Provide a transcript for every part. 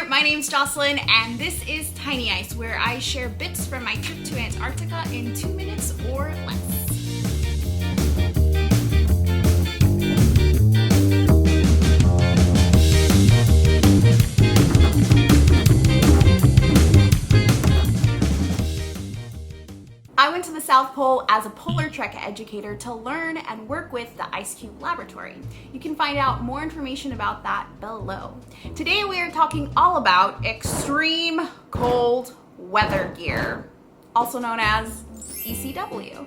my name's Jocelyn, and this is Tiny Ice, where I share bits from my trip to Antarctica in 2 minutes or less. I went to the South Pole as a PolarTREC educator to learn and work with the IceCube Laboratory. You can find out more information about that below. Today we are talking all about extreme cold weather gear, also known as ECW.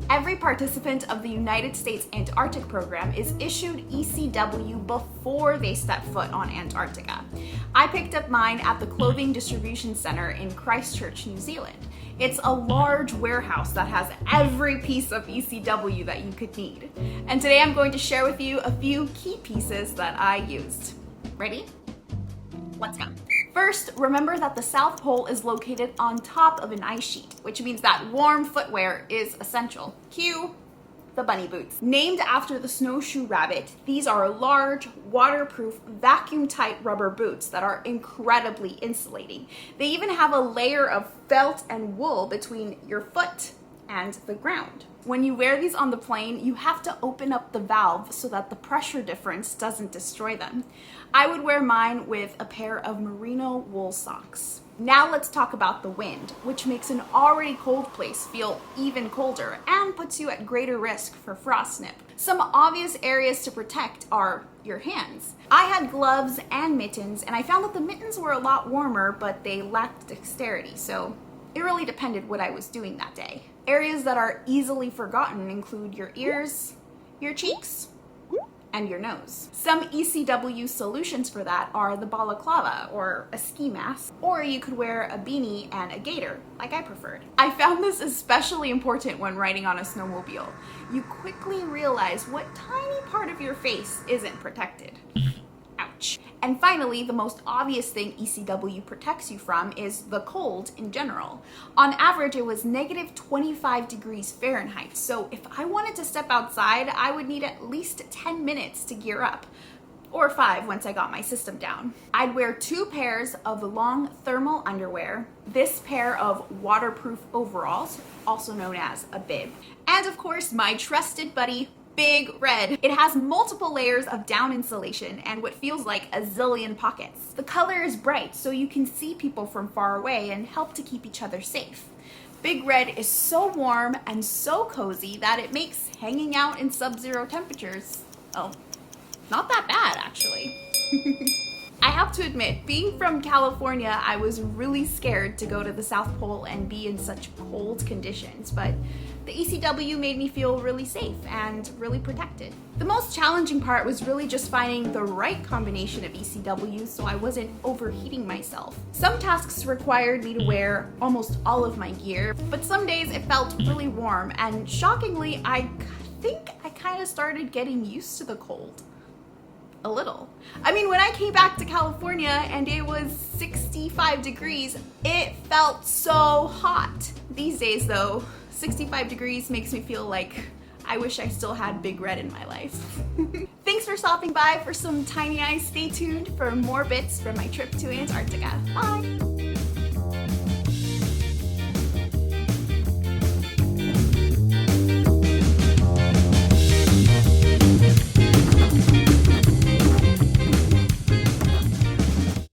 Every participant of the United States Antarctic program is issued ECW before they step foot on Antarctica. I picked up mine at the Clothing Distribution Center in Christchurch, New Zealand. It's a large warehouse that has every piece of ECW that you could need. And today I'm going to share with you a few key pieces that I used. Ready? Let's go. First, remember that the South Pole is located on top of an ice sheet, which means that warm footwear is essential. Cue the bunny boots. Named after the snowshoe rabbit, these are large, waterproof, vacuum-tight rubber boots that are incredibly insulating. They even have a layer of felt and wool between your foot and the ground. When you wear these on the plane, you have to open up the valve so that the pressure difference doesn't destroy them. I would wear mine with a pair of merino wool socks. Now let's talk about the wind, which makes an already cold place feel even colder and puts you at greater risk for frostnip. Some obvious areas to protect are your hands. I had gloves and mittens, and I found that the mittens were a lot warmer, but they lacked dexterity, so it really depended what I was doing that day. Areas that are easily forgotten include your ears, your cheeks, and your nose. Some ECW solutions for that are the balaclava, or a ski mask, or you could wear a beanie and a gaiter, like I preferred. I found this especially important when riding on a snowmobile. You quickly realize what tiny part of your face isn't protected. Ouch. And finally, the most obvious thing ECW protects you from is the cold in general. On average, it was negative 25 degrees Fahrenheit, so if I wanted to step outside, I would need at least 10 minutes to gear up, or 5 once I got my system down. I'd wear 2 pairs of long thermal underwear, this pair of waterproof overalls, also known as a bib, and of course my trusted buddy, Big Red. It has multiple layers of down insulation and what feels like a zillion pockets. The color is bright, so you can see people from far away and help to keep each other safe. Big Red is so warm and so cozy that it makes hanging out in sub-zero temperatures, oh, not that bad actually. I have to admit, being from California, I was really scared to go to the South Pole and be in such cold conditions, but the ECW made me feel really safe and really protected. The most challenging part was really just finding the right combination of ECW so I wasn't overheating myself. Some tasks required me to wear almost all of my gear, but some days it felt really warm, and shockingly, I think I kind of started getting used to the cold. A little. I mean, when I came back to California and it was 65 degrees, it felt so hot. These days though, 65 degrees makes me feel like I wish I still had Big Red in my life. Thanks for stopping by for some Tiny Ice. Stay tuned for more bits from my trip to Antarctica. Bye!